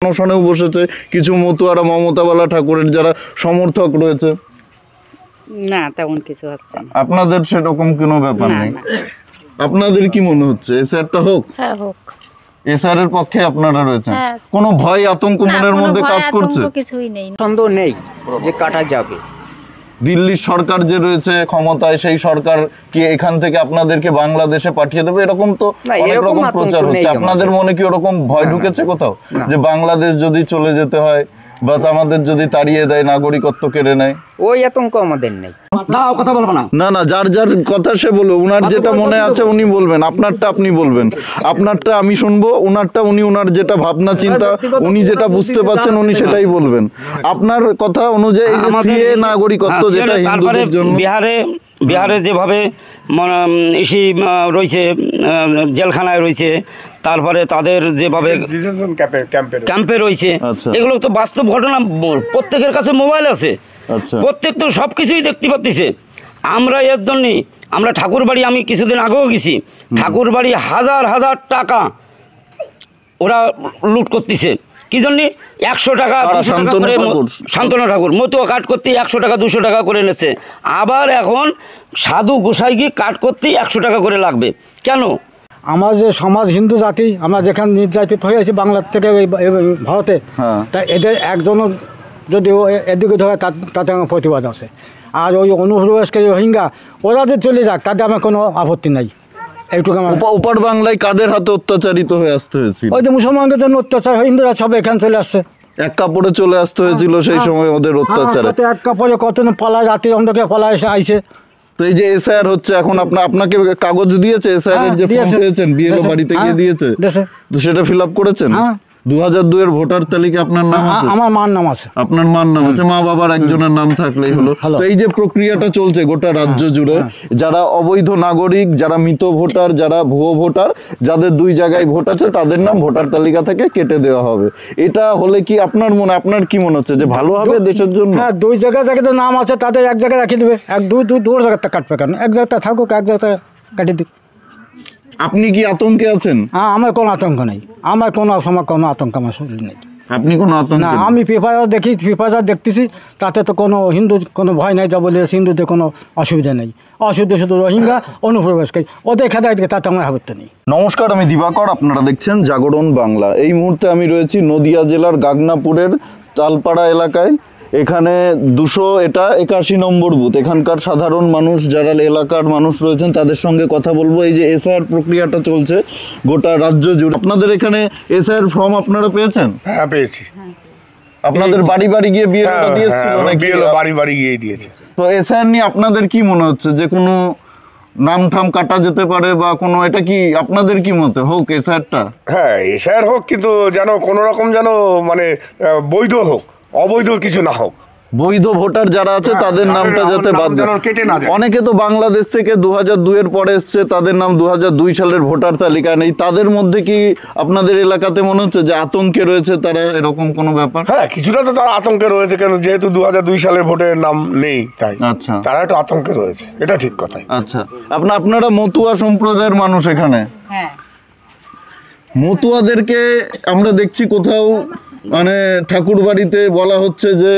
অনশনেও বসেছে কিছু মতুয়ারা, মমতাবালা ঠাকুরের যারা সমর্থক রয়েছে। না তেমন কিছু হচ্ছে না। আপনাদের সেরকম কোনো ব্যাপার নেই? আপনাদের কি মনে হচ্ছে এসআরটা হোক? হ্যাঁ হোক। এসআর এর পক্ষে আপনারা রয়েছেন? কোনো ভয় আতঙ্ক মনের মধ্যে কাজ করছে? কিছুই নেই, সন্দেহ নেই যে কাটা যাবে। দিল্লির সরকার যে রয়েছে ক্ষমতায়, সেই সরকার কি এখান থেকে আপনাদেরকে বাংলাদেশে পাঠিয়ে দেবে এরকম তো অনেক রকম প্রচার হচ্ছে। আপনাদের মনে কি ওরকম ভয় ঢুকেছে কোথাও যে বাংলাদেশ যদি চলে যেতে হয় বা আমাদের যদি তাড়িয়ে দেয়, নাগরিকত্ব কেড়ে নেয়? ওই আতঙ্ক আমাদের নেই। কথা বলবো না। না না, যার যার কথা সে বলবে, উনার যেটা মনে আছে উনি বলবেন, আপনারটা আপনি বলবেন, আপনারটা আমি শুনবো, উনারটা উনি, উনার যেটা ভাবনা চিন্তা, উনি যেটা বুঝতে পারছেন উনি সেটাই বলবেন। আপনার কথা অনুযায়ী সিএ নাগরিকত্ব যেটা হিন্দুদের জন্য, বিহারে যেভাবে ইসি রয়েছে, জেলখানায় রয়েছে, তারপরে তাদের যেভাবে ক্যাম্পে রয়েছে, এগুলো তো বাস্তব ঘটনা। প্রত্যেকের কাছে মোবাইল আছে, প্রত্যেক তো সব কিছুই দেখতে পাচ্ছিছে। আমরা এর জন্যই আমরা ঠাকুর বাড়ি, আমি কিছুদিন আগেও গেছি, ঠাকুর বাড়ি হাজার হাজার টাকা ওরা লুট করতেছে। কি জন্যে? 100 টাকা 200 টাকা করে শান্তনু ঠাকুর মতুয়া কাট করতে 100 টাকা 200 টাকা করে এনেছে। আবার এখন সাধু গোসাই গিয়ে কাট করতে 100 টাকা করে লাগবে। কেন? আমার যে সমাজ হিন্দু জাতি, আমরা যেখানে নির্যাতিত হয়ে আছি বাংলার থেকে ভারতে, তা এদের একজনও যদি এদিকে ধরে তাতে আমার প্রতিবাদ আছে। আর ওই অনুপ্রবেশকারী রোহিঙ্গা ওরা যে চলে যাক তাতে আমার কোনো আপত্তি নাই। এইটুকু আমার ওপার বাংলায় কাদের হাতে অত্যাচারিত হয়ে আসতে হয়েছিল? ওই যে মুসলমানদের জন্য অত্যাচার, হিন্দুরা সব এখানে চলে আসছে, এক কাপড়ে চলে আসতে হয়েছিল সেই সময় ওদের অত্যাচারে। এক কাপড়ে কতজন পলায়, রাতে অন্ধকে পলায় এসে আইছে। তো এই যে এসআইআর হচ্ছে এখন, আপনাকে কাগজ দিয়েছে এসআইআর এর যে ফর্ম পেয়েছেন, বিএলও বাড়িতে গিয়ে দিয়েছে, তো সেটা ফিল আপ করেছেন? 2002 এর ভোটার তালিকা আপনার নাম আছে? আমার মার নাম আছে। আপনার মার নাম আছে, মা বাবার একজনের নাম থাকলেই হলো। তো এই যে প্রক্রিয়াটা চলছে গোটা রাজ্য জুড়ে, যারা অবৈধ নাগরিক, যারা মৃত ভোটার, যারা ভুয়ো ভোটার, যাদের 2 জায়গায় ভোট আছে, তাদের নাম ভোটার তালিকা থেকে কেটে দেওয়া হবে। এটা হলে কি আপনার কি মনে হচ্ছে যে ভালো হবে দেশের জন্য? হ্যাঁ, 2 জায়গায় যাদের নাম আছে তাদের এক জায়গায় রাখি দেবে। এক দু জায়গাটা কাটবে কেন? এক জায়গাটা থাকুক, এক জায়গাটা কাটি দিক। আপনি কি আতঙ্কে আছেন? হ্যাঁ, আমার কোনো আতঙ্ক নেই, আমার কোনো সময় কোনো আতঙ্ক আমার শরীর নেই। আপনি কোনো আতঙ্ক না? আমি পেপার দেখতেছি, তাতে তো কোনো হিন্দু কোনো ভয় নাই, যা বলে হিন্দুদের কোনো অসুবিধা নেই। অসুবিধা শুধু রোহিঙ্গা অনুপ্রবেশকারী, ওদের খেদায় দিকে, তাতে আমার আপত্তি নেই। নমস্কার, আমি দিবাকর, আপনারা দেখছেন জাগরণ বাংলা। এই মুহূর্তে আমি রয়েছি নদিয়া জেলার গাগনাপুরের তালপাড়া এলাকায়। এখানে 281 নম্বর বুথ। এখানকার সাধারণ মানুষ, যারা এলাকার মানুষ রয়েছেন, তাদের সঙ্গে কথা বলবো। এই যে এসআইআর প্রক্রিয়াটা চলছে গোটা রাজ্য জুড়ে, আপনাদের এখানে এসআইআর ফর্ম আপনারা পেয়েছেন? হ্যাঁ, পেয়েছি। আপনাদের বাড়ি বাড়ি গিয়ে বিএলওটা দিয়েছিল নাকি? বাড়ি বাড়ি গিয়ে দিয়েছে। তো এসআইআর নিয়ে আপনাদের কি মনে হচ্ছে যে কোনো নাম ঠাম কাটা যেতে পারে বা কোনো, এটা কি আপনাদের কি মতে হোক এসআইআরটা? হ্যাঁ, এসআইআর হোক, কিন্তু যেন কোনো রকম যেন মানে বৈধ হোক, অবৈধ কিছু না হোক। বৈধ ভোটার যারা আছে তাদের নামটা যাতে বাদ কেটে না যায়। অনেকে তো বাংলাদেশ থেকে 2002 এর পরে এসছে, তাদের নাম 2002 সালের ভোটার তালিকা নেই। তাদের মধ্যে কি আপনাদের এলাকাতে মনে হচ্ছে যে আতঙ্কে রয়েছে তারা, এরকম কোনো ব্যাপার? হ্যাঁ, কিছুটা তো তারা আতঙ্কে রয়েছে, কেন যেহেতু 2002 সালের ভোটের নাম নেই, তাই আচ্ছা তারা একটু আতঙ্কে রয়েছে, এটা ঠিক কথাই। আচ্ছা, আপনারা মতুয়া সম্প্রদায়ের মানুষ এখানে। হ্যাঁ, মতুয়াদেরকে আমরা দেখছি কোথাও মানে ঠাকুর বাড়িতে বলা হচ্ছে যে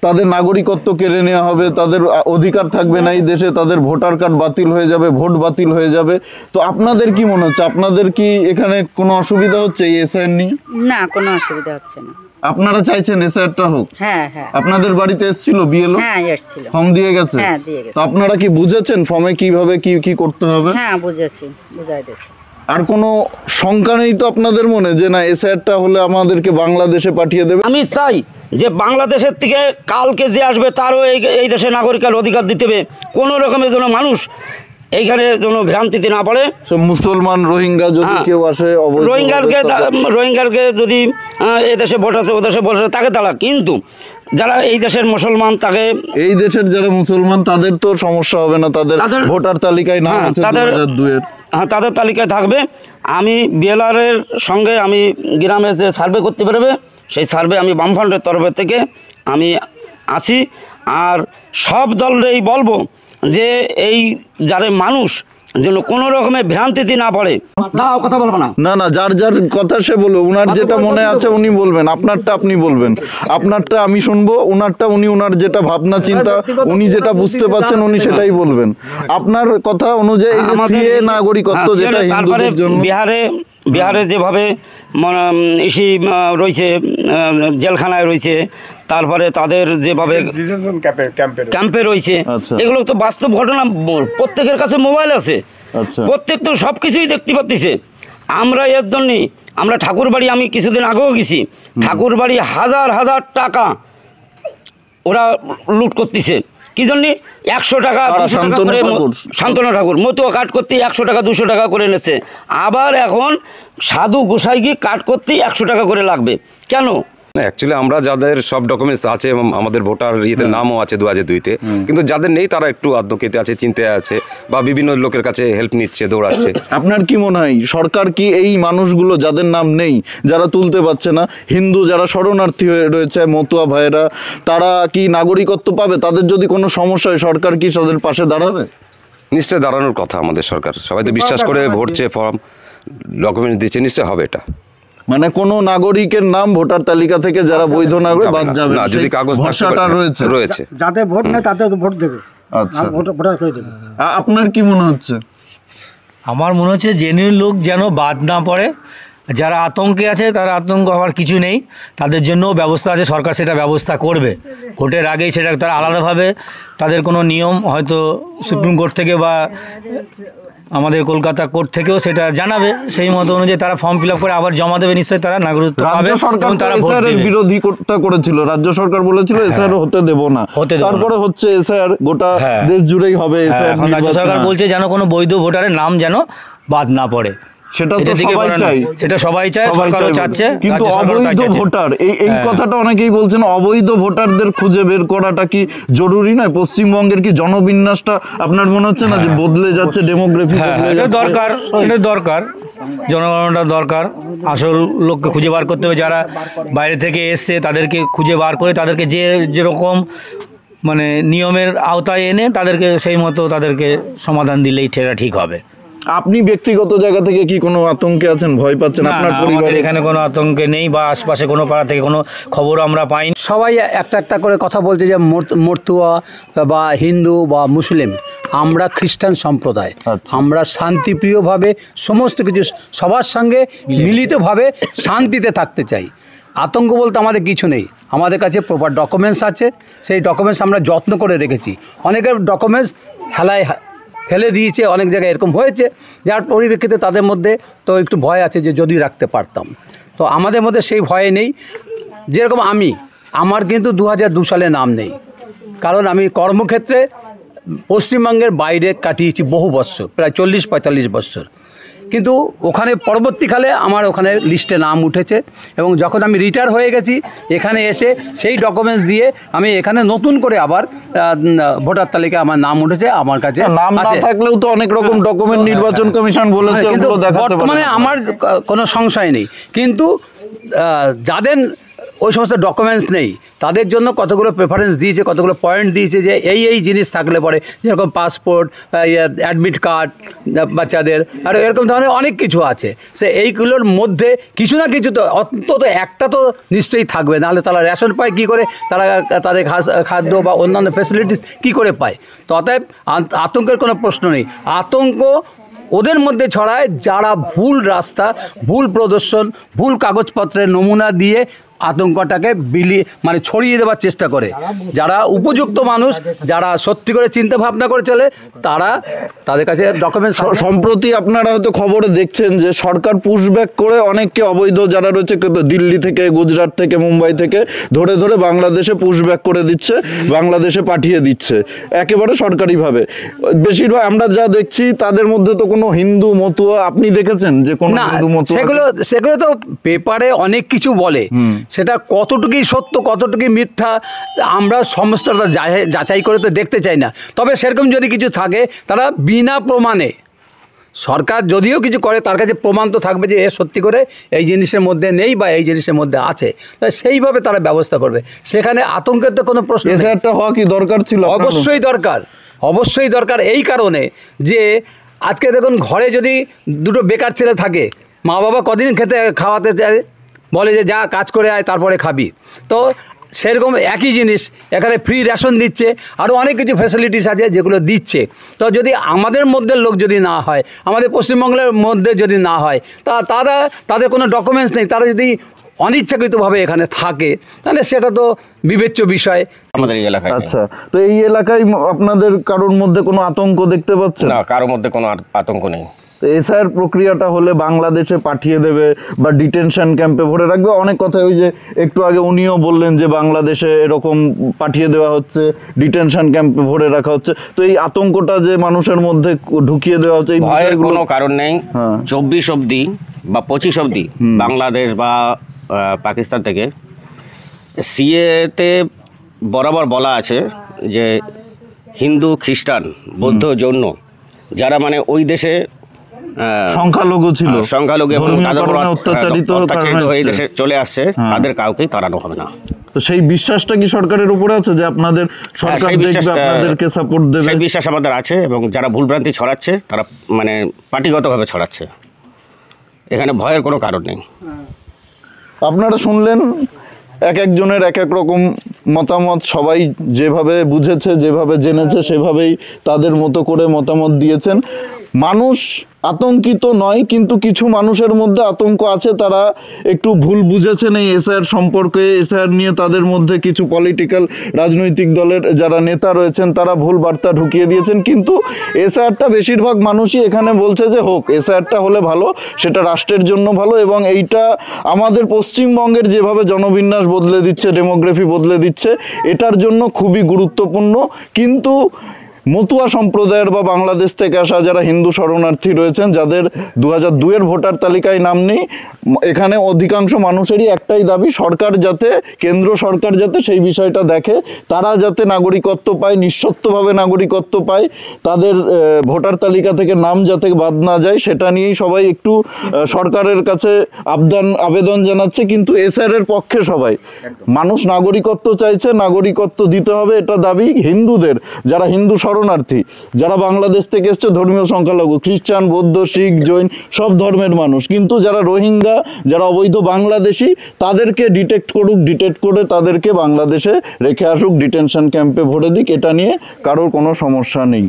তাদের নাগরিকত্ব কেড়ে নেওয়া হবে, তাদের অধিকার থাকবে না এই দেশে, তাদের ভোটার কার্ড বাতিল হয়ে যাবে, ভোট বাতিল হয়ে যাবে। তো আপনাদের কি মনে হচ্ছে, আপনাদের কি এখানে কোনো অসুবিধা হচ্ছে এই এসআইআর নিয়ে? না, কোনো অসুবিধা হচ্ছে না। আপনারা চাইছেন এসআইআরটা হোক? হ্যাঁ হ্যাঁ। আপনাদের বাড়িতে এসেছিল বিএলও? হ্যাঁ, এসেছিল। ফর্ম দিয়ে গেছে? হ্যাঁ, দিয়ে গেছে। তো আপনারা কি বুঝেছেন ফর্মে কিভাবে কি করতে হবে? হ্যাঁ, বুঝেছি, বুঝাই দিয়েছি। আর কোনো শঙ্কা নেই তো আপনাদের মনে যে না এসআইআরটা হলে আমাদেরকে বাংলাদেশে পাঠিয়ে দেবে? আমি চাই যে বাংলাদেশের থেকে কালকে যে আসবে তারও এই দেশে নাগরিকের অধিকার দিতে হবে। কোনো রকমের যেন মানুষ এইখানে যেন ভ্রান্তিতে না পড়ে। মুসলমান রোহিঙ্গা যদি কেউ আসে, রোহিঙ্গারকে যদি এই দেশে ভোট আছে, ও দেশে ভোট আছে, তাকে তারা, কিন্তু যারা এই দেশের মুসলমান, তাকে এই দেশের যারা মুসলমান তাদের তো সমস্যা হবে না, তাদের ভোটার তালিকায় নাম আছে 2002 এর। হ্যাঁ, তাদের তালিকায় থাকবে। আমি বিএলআরের সঙ্গে আমি গ্রামে যে সার্ভে করতে পারবে, সেই সার্ভে আমি বামফ্রন্টের তরফ থেকে আমি আসি। আর সব দলেরই বলবো যে এই যারা মানুষ যেন কোনো রকমের ভ্রান্তিতে না পড়ে। দাও কথা বলবো না। না না, যার যার কথা সে বলবে, উনার যেটা মনে আছে উনি বলবেন, আপনারটা আপনি বলবেন, আপনারটা আমি শুনবো, উনারটা উনি, উনার যেটা ভাবনা চিন্তা উনি যেটা বুঝতে পারছেন উনি সেটাই বলবেন। আপনার কথা অনুযায়ী সিএ নাগরিকত্ব যেটা তারপরে হিন্দুদের জন্য বিহারে যেভাবে ইসি রয়েছে, জেলখানায় রয়েছে, তারপরে তাদের যেভাবে ক্যাম্পে রয়েছে, এগুলো তো বাস্তব ঘটনা, প্রত্যেকের কাছে মোবাইল আছে, প্রত্যেক তো সব কিছুই দেখতে পাচ্ছিছে। আমরা এর জন্যে আমরা ঠাকুরবাড়ি, আমি কিছুদিন আগেও গেছি, ঠাকুরবাড়ি হাজার হাজার টাকা ওরা লুট করতেছে। কি জন্যে? 100 টাকা 200 টাকা করে শান্তনু ঠাকুর মতুয়া কাট করতে 100 টাকা 200 টাকা করে নিচ্ছে। আবার এখন সাধু গোসাই গিয়ে কাট করতেই 100 টাকা করে লাগবে। কেন? অ্যাকচুয়ালি আমরা যাদের সব ডকুমেন্টস আছে, আমাদের ভোটার ইয়েতে নামও আছে 2002-তে, কিন্তু যাদের নেই তারা একটু আত্মকেতে আছে, চিন্তায় আছে, বা বিভিন্ন লোকের কাছে হেল্প নিচ্ছে, দৌড়াচ্ছে। আপনার কি মনে হয় সরকার কি এই মানুষগুলো যাদের নাম নেই, যারা তুলতে পারছে না, হিন্দু যারা শরণার্থী হয়ে রয়েছে, মতুয়া ভাইয়েরা, তারা কি নাগরিকত্ব পাবে? তাদের যদি কোনো সমস্যা হয় সরকার কি তাদের পাশে দাঁড়াবে? নিশ্চয় দাঁড়ানোর কথা আমাদের সরকার, সবাই তো বিশ্বাস করে ভোটছে, ফর্ম ডকুমেন্টস দিচ্ছে, নিশ্চয় হবে এটা। মানে কোন নাগরিকের নাম ভোটার তালিকা থেকে যারা বৈধ নাগরিক বাদ যাবে না, যদি কাগজ রয়েছে, যাদের ভোট নেই তাদের ভোট দেবে। আচ্ছা, ভোটার করে দেবে। আপনার কি মনে হচ্ছে? আমার মনে হচ্ছে জেনুইন লোক যেন বাদ না পড়ে। যারা আতঙ্কে আছে তারা আতঙ্ক হওয়ার কিছু নেই, তাদের জন্যও ব্যবস্থা আছে, সরকার সেটা ব্যবস্থা করবে। ভোটের আগেই সেটা তারা আলাদাভাবে তাদের কোনো নিয়ম হয়তো সুপ্রিম কোর্ট থেকে বা আমাদের কলকাতা কোর্ট থেকেও সেটা জানাবে, সেই মতো অনুযায়ী তারা ফর্ম ফিল আপ করে আবার জমা দেবে, নিশ্চয়ই তারা নাগরিকত্ব পাবে। তারা বিরোধিতা করেছিল, রাজ্য সরকার বলেছিল এসআর হতে দেব না, তারপরে হচ্ছে এসআর গোটা দেশ জুড়েই হবে। রাজ্য সরকার বলছে যেন কোনো বৈধ ভোটারের নাম যেন বাদ না পড়ে। সেটা তো সবাই চায়, সেটা সবাই চায়, সরকারও চাচ্ছে, কিন্তু অবৈধ ভোটার এই কথাটা অনেকেই বলছেন, অবৈধ ভোটারদের খুঁজে বের করাটা কি জরুরি নয়? পশ্চিমবঙ্গের কি জনবিন্যাসটা আপনার মনে হচ্ছে না যে বদলে যাচ্ছে, ডেমোগ্রাফি দরকার, এটা দরকার, জনগণনা দরকার। আসল লোককে খুঁজে বার করতে হবে, যারা বাইরে থেকে এসছে তাদেরকে খুঁজে বার করে তাদেরকে যেরকম মানে নিয়মের আওতায় এনে তাদেরকে সেই মতো তাদেরকে সমাধান দিলেই সেটা ঠিক হবে। আপনি ব্যক্তিগত জায়গা থেকে কি কোনো আতঙ্কে আছেন, ভয় পাচ্ছেন? আপনার পরিবারের এখানে কোনো আতঙ্কে নেই, বা আশপাশে কোনো পাড়া থেকে কোনো খবর আমরা পাইনি। সবাই একটা একটা করে কথা বলছে যে মর্তুয়া বা হিন্দু বা মুসলিম, আমরা খ্রিস্টান সম্প্রদায়, আমরা শান্তিপ্রিয়ভাবে সমস্ত কিছু সবার সঙ্গে মিলিতভাবে শান্তিতে থাকতে চাই। আতঙ্ক বলতে আমাদের কিছু নেই, আমাদের কাছে প্রপার ডকুমেন্টস আছে, সেই ডকুমেন্টস আমরা যত্ন করে রেখেছি। অনেকের ডকুমেন্টস ফেলে দিয়েছে, অনেক জায়গায় এরকম হয়েছে, যার পরিপ্রেক্ষিতে তাদের মধ্যে তো একটু ভয় আছে যে যদি রাখতে পারতাম। তো আমাদের মধ্যে সেই ভয় নেই। যেরকম আমার কিন্তু 2002 সালে নাম নেই, কারণ আমি কর্মক্ষেত্রে পশ্চিমবঙ্গের বাইরে কাটিয়েছি বহু বছর, প্রায় 40-45 বছর। কিন্তু ওখানে পরবর্তীকালে আমার ওখানে লিস্টে নাম উঠেছে, এবং যখন আমি রিটায়ার হয়ে গেছি এখানে এসে সেই ডকুমেন্টস দিয়ে আমি এখানে নতুন করে আবার ভোটার তালিকায় আমার নাম উঠেছে। আমার কাছে নাম না থাকলেও তো অনেক রকম ডকুমেন্ট নির্বাচন কমিশন বলেছে, কিন্তু বর্তমানে আমার কোনো সংশয় নেই। কিন্তু যাদের ওই সমস্ত ডকুমেন্টস নেই তাদের জন্য কতগুলো প্রেফারেন্স দিয়েছে, কতগুলো পয়েন্ট দিয়েছে যে এই জিনিস থাকলে পরে, যেরকম পাসপোর্ট, অ্যাডমিট কার্ড বাচ্চাদের, আর এরকম ধরনের অনেক কিছু আছে। সে এইগুলোর মধ্যে কিছু না কিছু তো অন্তত একটা তো নিশ্চয়ই থাকবে, নাহলে তারা রেশন পায় কী করে, তারা তাদের খাদ্য বা অন্যান্য ফ্যাসিলিটিস কী করে পায়। তো অতএব আতঙ্কের কোনো প্রশ্ন নেই। আতঙ্ক ওদের মধ্যে ছড়ায় যারা ভুল রাস্তা, ভুল প্রদর্শন, ভুল কাগজপত্রের নমুনা দিয়ে আতঙ্কটাকে মানে ছড়িয়ে দেওয়ার চেষ্টা করে। যারা উপযুক্ত মানুষ, যারা সত্যি করে চিন্তা ভাবনা করে চলে, তাদের কাছে ডকুমেন্ট। সম্প্রতি আপনারা হয়তো খবরে দেখছেন যে সরকার পুশব্যাক করে অনেককে অবৈধ যারা রয়েছে দিল্লি থেকে, গুজরাট থেকে, মুম্বাই থেকে ধরে ধরে বাংলাদেশে পুশব্যাক করে দিচ্ছে, বাংলাদেশে পাঠিয়ে দিচ্ছে একেবারে সরকারিভাবে। বেশিরভাগ আমরা যা দেখছি তাদের মধ্যে তো কোনো হিন্দু মতুয়া আপনি দেখেছেন যে কোনো হিন্দু মতুয়া? সেগুলো তো পেপারে অনেক কিছু বলে, সেটা কতটুকুই সত্য কতটুকুই মিথ্যা আমরা সমস্তটা যাচাই করে তো দেখতে চাই না। তবে সেরকম যদি কিছু থাকে তারা বিনা প্রমাণে, সরকার যদিও কিছু করে তার কাছে প্রমাণ তো থাকবে যে এ সত্যি করে এই জিনিসের মধ্যে নেই বা এই জিনিসের মধ্যে আছে, তাই সেইভাবে তারা ব্যবস্থা করবে। সেখানে আতঙ্কের তো কোনো প্রশ্ন নেই। হওয়া কি দরকার ছিল? অবশ্যই দরকার, অবশ্যই দরকার। এই কারণে যে আজকে দেখুন ঘরে যদি দুটো বেকার ছেলে থাকে, মা বাবা কদিন খাওয়াতে চায়, বলে যে যা কাজ করে আয় তারপরে খাবি। তো সেরকম একই জিনিস এখানে ফ্রি রেশন দিচ্ছে, আরও অনেক কিছু ফ্যাসিলিটিস আছে যেগুলো দিচ্ছে। তো যদি আমাদের মধ্যে লোক যদি না হয়, আমাদের পশ্চিমবঙ্গের মধ্যে যদি না হয়, তাদের কোনো ডকুমেন্টস নেই, তারা যদি অনিচ্ছাকৃতভাবে এখানে থাকে, তাহলে সেটা তো বিবেচ্য বিষয় আমাদের এই এলাকায়। আচ্ছা, তো এই এলাকায় আপনাদের কারোর মধ্যে কোনো আতঙ্ক দেখতে পাচ্ছেন? না, কারোর মধ্যে কোনো আতঙ্ক নেই। এসআইআর প্রক্রিয়াটা হলে বাংলাদেশে পাঠিয়ে দেবে বা ডিটেনশন ক্যাম্পে ভরে রাখবে, অনেক কথা। ওই যে একটু আগে উনিও বললেন যে বাংলাদেশে এরকম পাঠিয়ে দেওয়া হচ্ছে, ডিটেনশন ক্যাম্পে ভরে রাখা হচ্ছে। তো এই আতঙ্কটা যে মানুষের মধ্যে ঢুকিয়ে দেওয়া হচ্ছে, এই ভয়ের কোনো কারণ নেই। 24 অবধি বা 25 অবধি বাংলাদেশ বা পাকিস্তান থেকে সিএতে বরাবর বলা আছে যে হিন্দু, খ্রিস্টান, বৌদ্ধ, জৈন যারা মানে ওই দেশে সংখ্যালঘু ছিল, সংখ্যালঘু এবং তাদের উপর অত্যাচারিত হয়ে দেশে চলে আসছে, তাদের কাউকেই তাড়ানো হবে না। তো সেই বিশ্বাসটা কি সরকারের উপরে আছে যে আপনাদের সরকার দেখবে, আপনাদেরকে সাপোর্ট দেবে? সেই বিশ্বাস আমাদের আছে, এবং যারা ভুলভ্রান্তি ছড়াচ্ছে তারা মানে পার্টিগতভাবে ছড়াচ্ছে। এখানে ভয়ের কোনো কারণ নেই। আপনারা শুনলেন এক একজনের এক এক রকম মতামত, সবাই যেভাবে বুঝেছে, যেভাবে জেনেছে সেভাবেই তাদের মতো করে মতামত দিয়েছেন। মানুষ আতঙ্কিত নয়, কিন্তু কিছু মানুষের মধ্যে আতঙ্ক আছে। তারা একটু ভুল বুঝেছেন এই এসআইআর সম্পর্কে। এসআইআর নিয়ে তাদের মধ্যে কিছু পলিটিক্যাল রাজনৈতিক দলের যারা নেতা রয়েছেন তারা ভুল বার্তা ঢুকিয়ে দিয়েছেন। কিন্তু এসআইআরটা বেশিরভাগ মানুষই এখানে বলছে যে হোক, এসআইআরটা হলে ভালো, সেটা রাষ্ট্রের জন্য ভালো। এবং এইটা আমাদের পশ্চিমবঙ্গের যেভাবে জনবিন্যাস বদলে দিচ্ছে, ডেমোগ্রাফি বদলে দিচ্ছে, এটার জন্য খুবই গুরুত্বপূর্ণ। কিন্তু মতুয়া সম্প্রদায়ের বা বাংলাদেশ থেকে আসা যারা হিন্দু শরণার্থী রয়েছেন, যাদের 2002-এর ভোটার তালিকায় নাম নেই, এখানে অধিকাংশ মানুষেরই একটাই দাবি, সরকার যাতে, কেন্দ্র সরকার যাতে সেই বিষয়টা দেখে, তারা যাতে নাগরিকত্ব পায়, নিঃশর্তভাবে নাগরিকত্ব পায়, তাদের ভোটার তালিকা থেকে নাম যাতে বাদ না যায়, সেটা নিয়েই সবাই একটু সরকারের কাছে আবেদন জানাচ্ছে। কিন্তু এসআইআরের পক্ষে সবাই, মানুষ নাগরিকত্ব চাইছে, নাগরিকত্ব দিতে হবে, এটা দাবি হিন্দুদের, যারা হিন্দু শরণার্থী, যারা বাংলাদেশ থেকে এসছে, ধর্মীয় সংখ্যালঘু, খ্রিস্টান, বৌদ্ধ, শিখ, জৈন, সব ধর্মের মানুষ। কিন্তু যারা রোহিঙ্গা, যারা অবৈধ বাংলাদেশি, তাদেরকে ডিটেক্ট করে তাদেরকে বাংলাদেশে রেখে আসুক, ডিটেনশন ক্যাম্পে ভরে দিক, এটা নিয়ে কারোর কোনো সমস্যা নেই।